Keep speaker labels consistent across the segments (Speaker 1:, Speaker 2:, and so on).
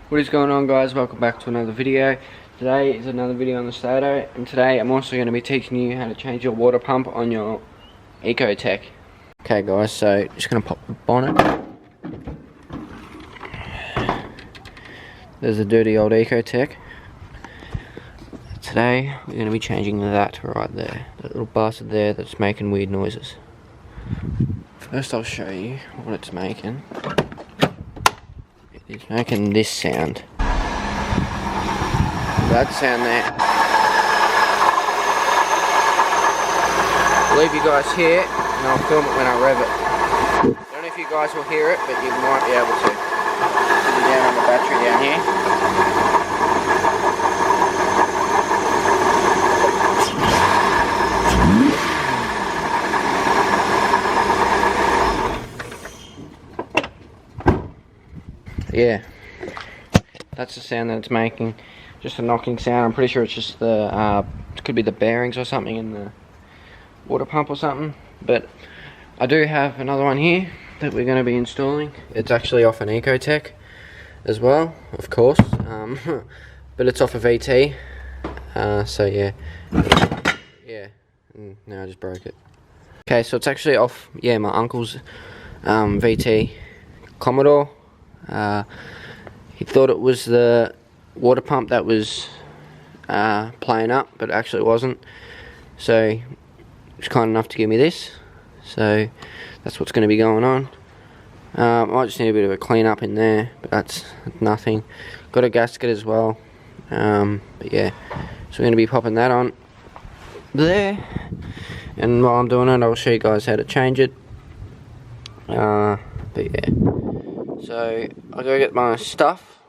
Speaker 1: What is going on, guys? Welcome back to another video. Today is another video on the stato, and today I'm also going to be teaching you how to change your water pump on your Ecotech. Okay guys, so just going to pop the bonnet. There's a dirty old Ecotech. Today we're going to be changing that right there, that little bastard there that's making weird noises. First I'll show you what it's making. It's making this sound. That sound there. I'll leave you guys here and I'll film it when I rev it. I don't know if you guys will hear it, but you might be able to. Sitting down on the battery down here. Yeah, that's the sound that it's making. Just a knocking sound. I'm pretty sure it's just the it could be the bearings or something in the water pump or something. But I do have another one here that we're going to be installing. It's actually off an Ecotech as well, of course, but it's off a VT. So yeah, no, I just broke it. Okay, so it's actually off, yeah, my uncle's VT Commodore. He thought it was the water pump that was playing up, but actually it wasn't. So he was kind enough to give me this. So that's what's going to be going on. I just need a bit of a clean up in there, but that's nothing. Got a gasket as well. But yeah, so we're going to be popping that on there. And while I'm doing it, I'll show you guys how to change it. But yeah. So I'll go get my stuff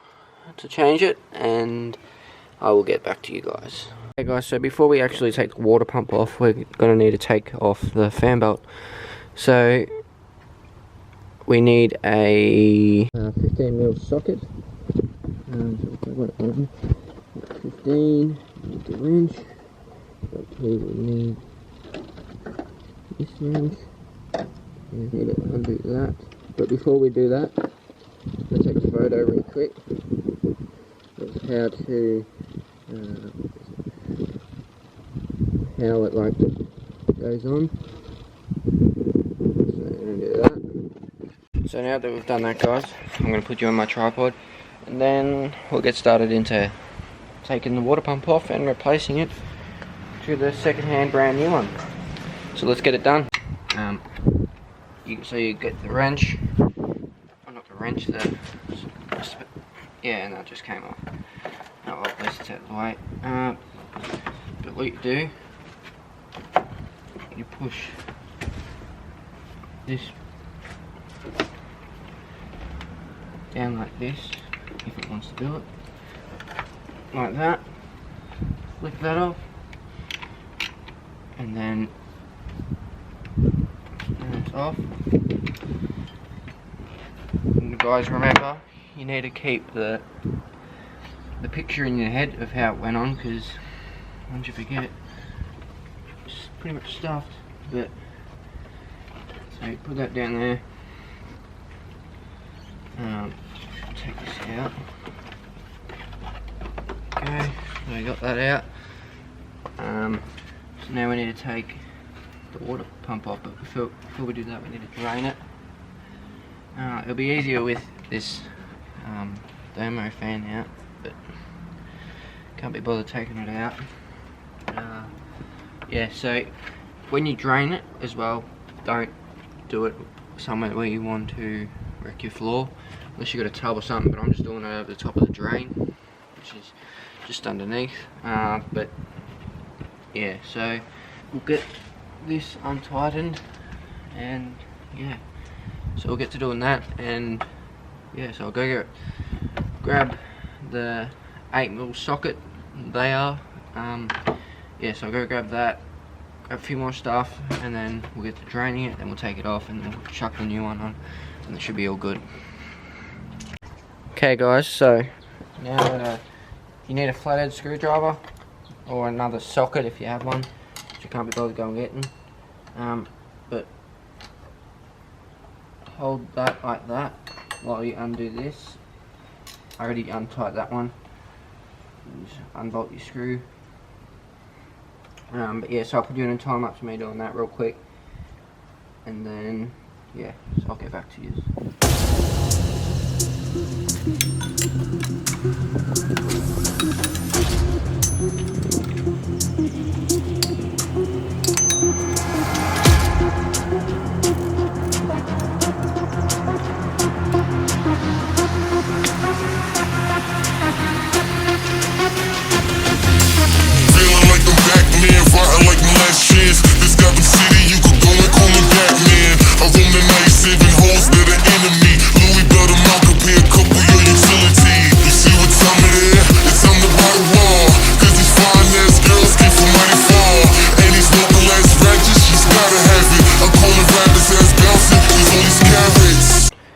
Speaker 1: to change it and I will get back to you guys. Okay guys, so before we actually take the water pump off, we're going to need to take off the fan belt. So we need a 15mm socket. So I've got it on 15, need the wrench. Up here we need this wrench. We need to undo that. But before we do that, I'm going to take a photo real quick of how to, how it like goes on. So I'm going to do that. So now that we've done that, guys, I'm going to put you on my tripod and then we'll get started into taking the water pump off and replacing it to the second-hand brand new one. So let's get it done. So you get the wrench. Wrench yeah, and that just came off. Oh, well, at least it's out of the way. But what you do, you push this down like this, if it wants to do it, like that. Flick that off, and then it's off. Guys, remember, you need to keep the picture in your head of how it went on, because once you forget, it's pretty much stuffed. But so you put that down there. Take this out. Okay, so we got that out. So now we need to take the water pump off, but before we do that, we need to drain it. It'll be easier with this thermo fan out, but can't be bothered taking it out. Yeah, so when you drain it as well, don't do it somewhere where you want to wreck your floor, unless you've got a tub or something, but I'm just doing it over the top of the drain, which is just underneath. But yeah, so we'll get this untightened, and yeah, so we'll get to doing that. And yeah, so I'll go grab the 8mm socket. They are yeah, so I'll go grab that, grab a few more stuff, and then we'll get to draining it, then we'll take it off, and then we'll chuck the new one on, and it should be all good. Okay guys, so now you need a flathead screwdriver or another socket if you have one, which you can't be bothered going getting. But hold that like that while you undo this. I already untied that one. Just unbolt your screw. But yeah, so I'll put you in a time lapse of me doing that real quick, and then yeah, so I'll get back to you.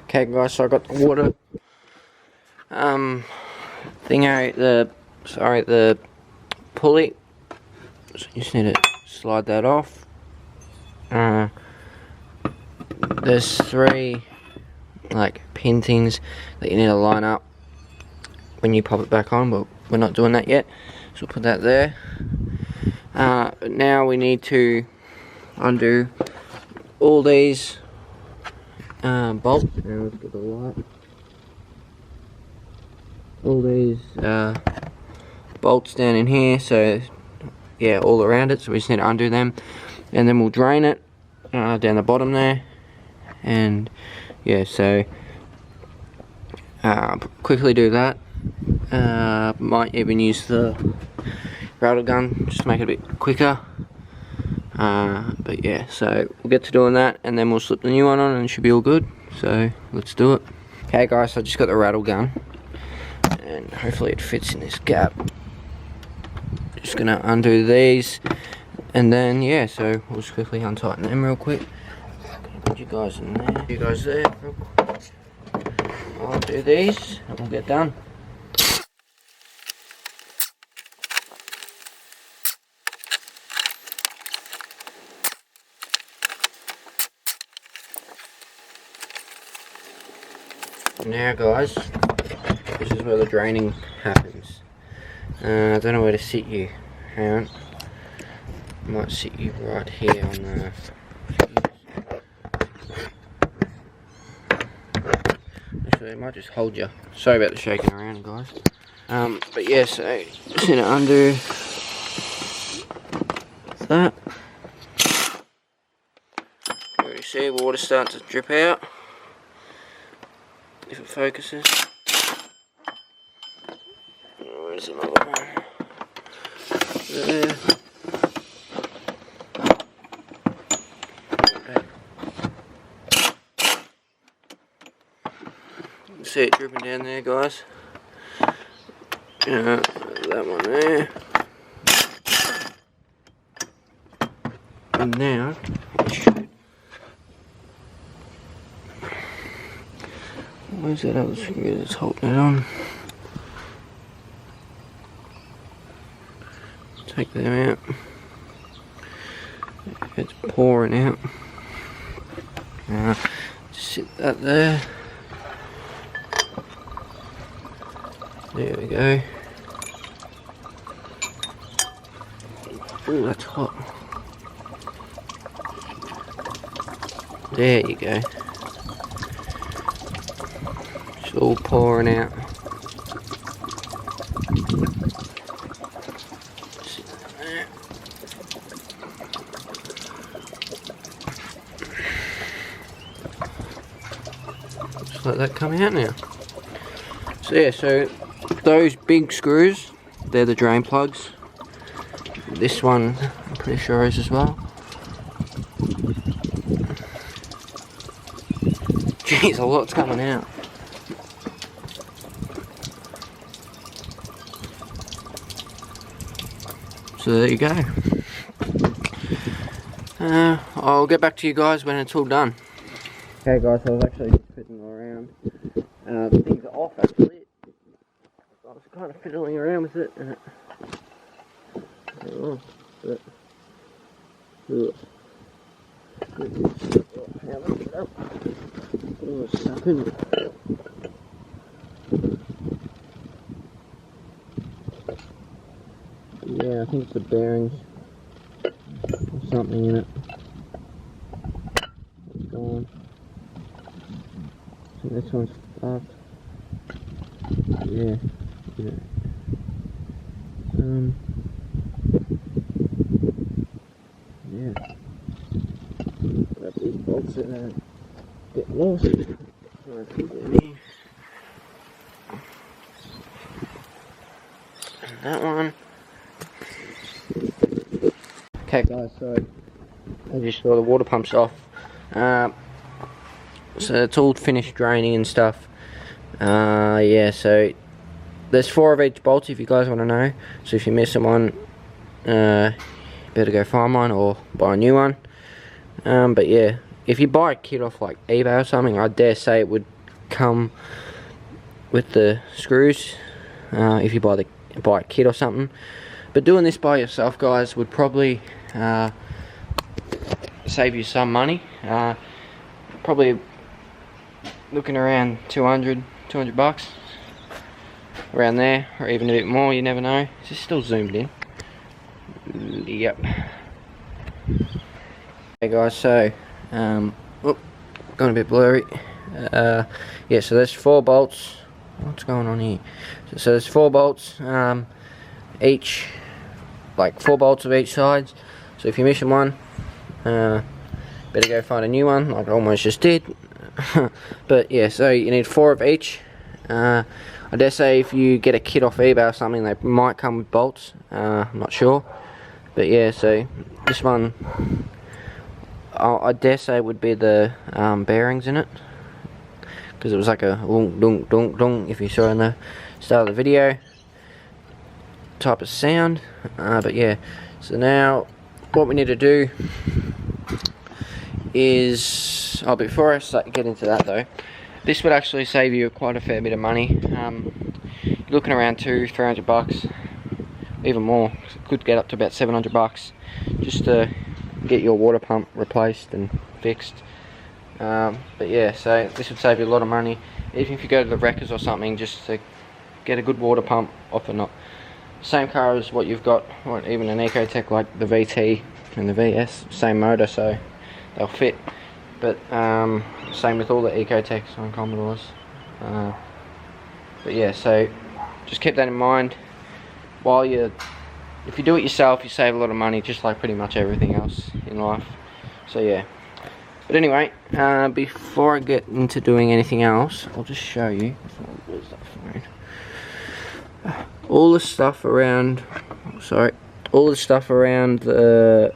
Speaker 1: Okay guys, so I got the water thing out, the pulley, so you just need to slide that off. There's 3 like pin things that you need to line up when you pop it back on, but we're not doing that yet, so we'll put that there. But now we need to undo all these bolts. Now let's get the light. All these bolts down in here, so yeah, all around it, so we just need to undo them, and then we'll drain it down the bottom there. And yeah, so quickly do that. Might even use the rattle gun just to make it a bit quicker. But yeah, so we'll get to doing that, and then we'll slip the new one on, and it should be all good. So let's do it. Okay guys, so I just got the rattle gun, and hopefully it fits in this gap. Just gonna undo these, and then yeah, so we'll just quickly untighten them real quick. Gonna put you guys in there, you guys there. I'll do these, and we'll get done. Now guys, this is where the draining happens. I don't know where to sit you. Hang on. I might sit you right here on the actually I might just hold you. Sorry about the shaking around guys. But yeah, so just need to undo that. You already see water starting to drip out. If it focuses. Where's another one? There. Okay. See it dripping down there, guys. That one there. And now, where's that other screw that's holding it on? Take them out. It's pouring out. Just sit that there. There we go. Ooh, that's hot. There you go. It's all pouring out. Just let that come out now. So yeah, so those big screws, they're the drain plugs. This one I'm pretty sure is as well. Jeez, a lot's coming out. So there you go. I'll get back to you guys when it's all done. Okay guys, I was actually just fiddling around. The things are off actually. I was kind of fiddling around with it and it... Oh, but... Ugh. Now let's get up. Oh, it's stuck in it. Yeah, I think it's the bearings or something in it. It's gone. I think this one's fucked. Yeah. Yeah. Grab these bolts in there. Get lost. And that one. Okay guys, so as you saw, the water pump's off. So it's all finished draining and stuff. Yeah, so there's 4 of each bolt if you guys want to know. So if you miss one, better go find one or buy a new one. But yeah, if you buy a kit off like eBay or something, I dare say it would come with the screws. If you buy a kit or something. But doing this by yourself, guys, would probably save you some money. Probably looking around 200 bucks, around there, or even a bit more. You never know. Is it still zoomed in? Yep. Okay, guys. So, oh, gone a bit blurry. Yeah. So there's 4 bolts. What's going on here? So there's 4 bolts. Each. Like 4 bolts of each side. So if you're missing one, better go find a new one, like I almost just did. But yeah, so you need 4 of each. I dare say if you get a kit off eBay or something, they might come with bolts. I'm not sure, but yeah. So this one, I dare say would be the bearings in it, because it was like a dunk dunk dunk dunk. If you saw in the start of the video. Type of sound, but yeah. So now what we need to do is, before I get into that though, this would actually save you quite a fair bit of money. You're looking around 200-300 bucks, even more. It could get up to about 700 bucks just to get your water pump replaced and fixed. But yeah, so this would save you a lot of money, even if you go to the wreckers or something, just to get a good water pump off and not. Same car as what you've got, or even an Ecotech like the VT and the VS, same motor, so they'll fit. But same with all the Ecotechs on Commodores. But yeah, so just keep that in mind. If you do it yourself, you save a lot of money, just like pretty much everything else in life. So yeah. But anyway, before I get into doing anything else, I'll just show you. Where's that phone? All the stuff around, all the stuff around the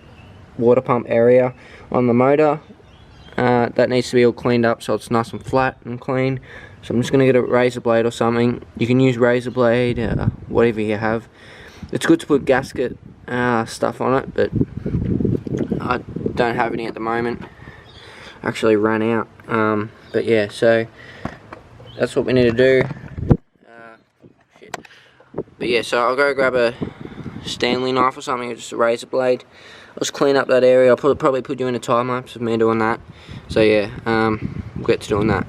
Speaker 1: water pump area on the motor, that needs to be all cleaned up so it's nice and flat and clean. So I'm just going to get a razor blade or something. You can use razor blade, whatever you have. It's good to put gasket stuff on it, but I don't have any at the moment. Actually ran out. But yeah, so that's what we need to do. But yeah, so I'll go grab a Stanley knife or something, or just a razor blade. I'll just clean up that area. I'll probably put you in a time lapse of me doing that. So yeah, we'll get to doing that.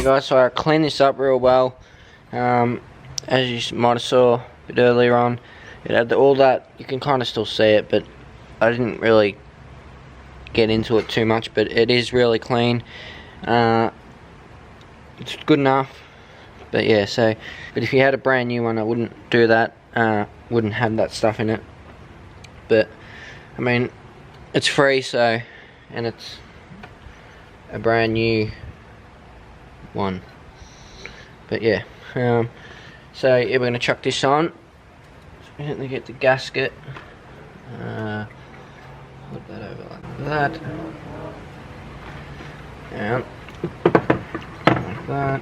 Speaker 1: guys, so I cleaned this up real well. As you might have saw a bit earlier on, it had all that, you can kind of still see it, but I didn't really get into it too much, but it is really clean. It's good enough, but yeah, but if you had a brand new one, I wouldn't do that, wouldn't have that stuff in it. But I mean, it's free, so, and it's a brand new one. But yeah, so yeah, we're going to chuck this on. So we need to get the gasket, put that over like that, and like that.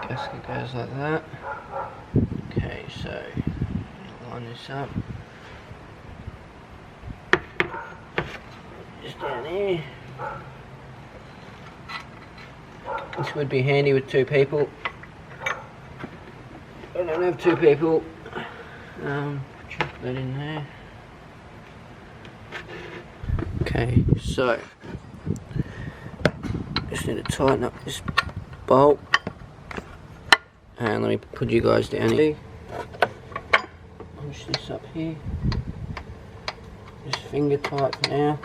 Speaker 1: The gasket goes like that. Okay, so line this up. Just down here. This would be handy with 2 people. I don't have 2 people. Chuck that in there. Okay, so just need to tighten up this bolt. And let me put you guys down here. Push this up here. Just finger tight for now.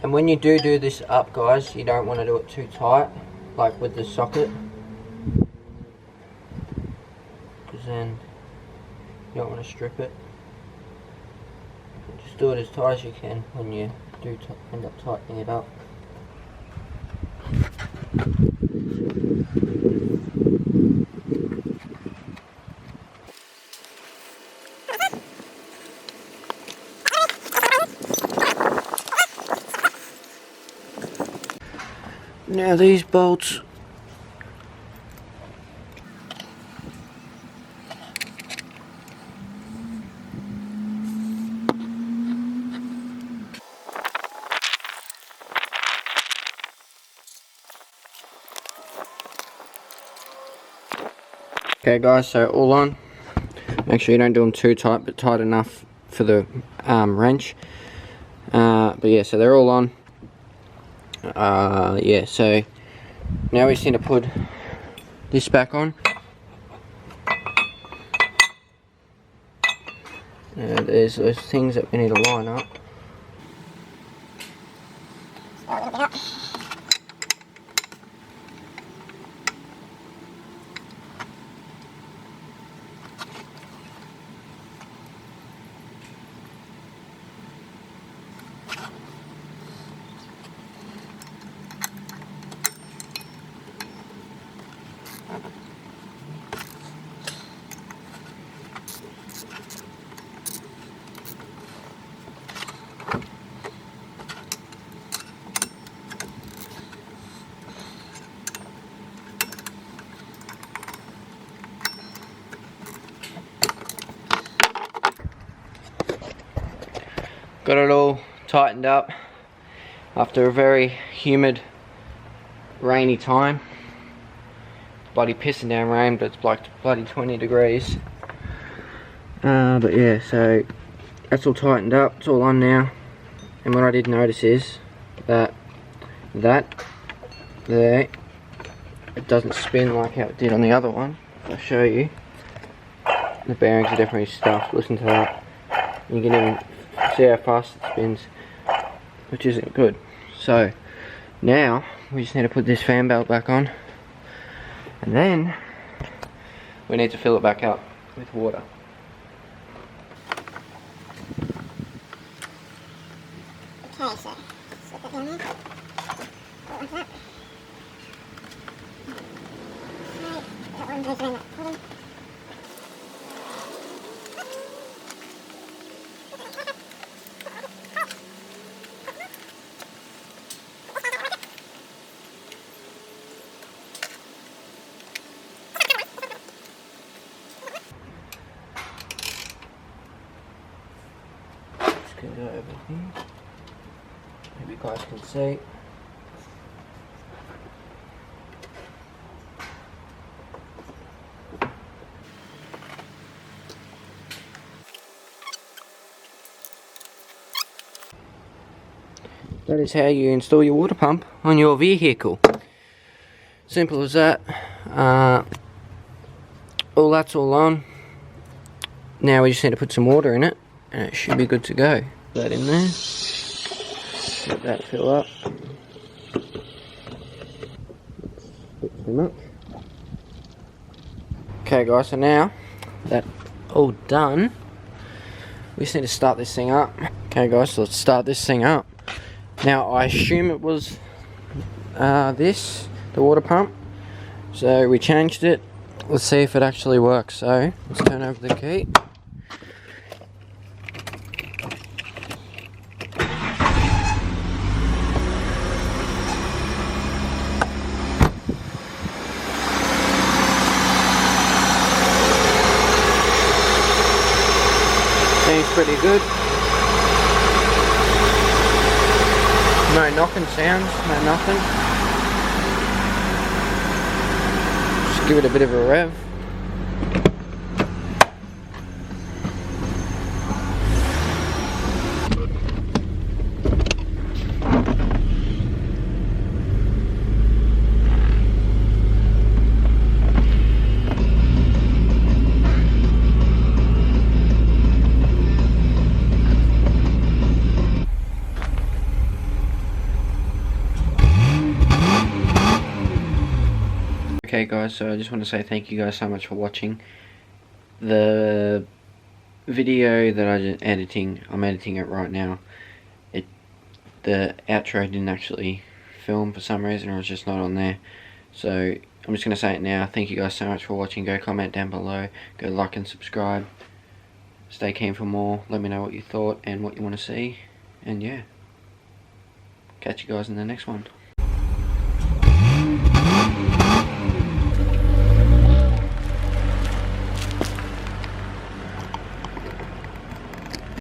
Speaker 1: And when you do this up, guys, you don't want to do it too tight, like with the socket, because then you don't want to strip it. Just do it as tight as you can when you do end up tightening it up. Now these bolts, okay guys, so all on. Make sure you don't do them too tight, but tight enough for the wrench. But yeah, so they're all on. Yeah, so now we just need to put this back on. There's those things that we need to line up. Got it all tightened up after a very humid, rainy time. Bloody pissing down rain, but it's like bloody 20 degrees. But yeah, so that's all tightened up, it's all on now. And what I did notice is that there, it doesn't spin like how it did on the other one. I'll show you. The bearings are definitely stuffed, listen to that. You can even see how fast it spins, which isn't good. So now we just need to put this fan belt back on, and then we need to fill it back up with water.
Speaker 2: Okay, so slip it down there. Put it like that. Okay, that one goes around that bottom.
Speaker 1: Can go over here. Maybe you guys can see. that is how you install your water pump on your vehicle. Simple as that. All that's all on. Now we just need to put some water in it, and it should be good to go. Put that in there. Let that fill up. Bit too much. Okay guys, so now that all done, we just need to start this thing up. Okay guys, so let's start this thing up. Now I assume it was the water pump. So we changed it. Let's see if it actually works. So let's turn over the key. Seems pretty good. No knocking sounds, no nothing. Just give it a bit of a rev. Okay guys, so I just want to say thank you guys so much for watching. The video that I'm editing it right now. The outro didn't actually film for some reason, or it was just not on there. So I'm just going to say it now. Thank you guys so much for watching. Go comment down below. Go like and subscribe. Stay keen for more. Let me know what you thought and what you want to see. And yeah. Catch you guys in the next one.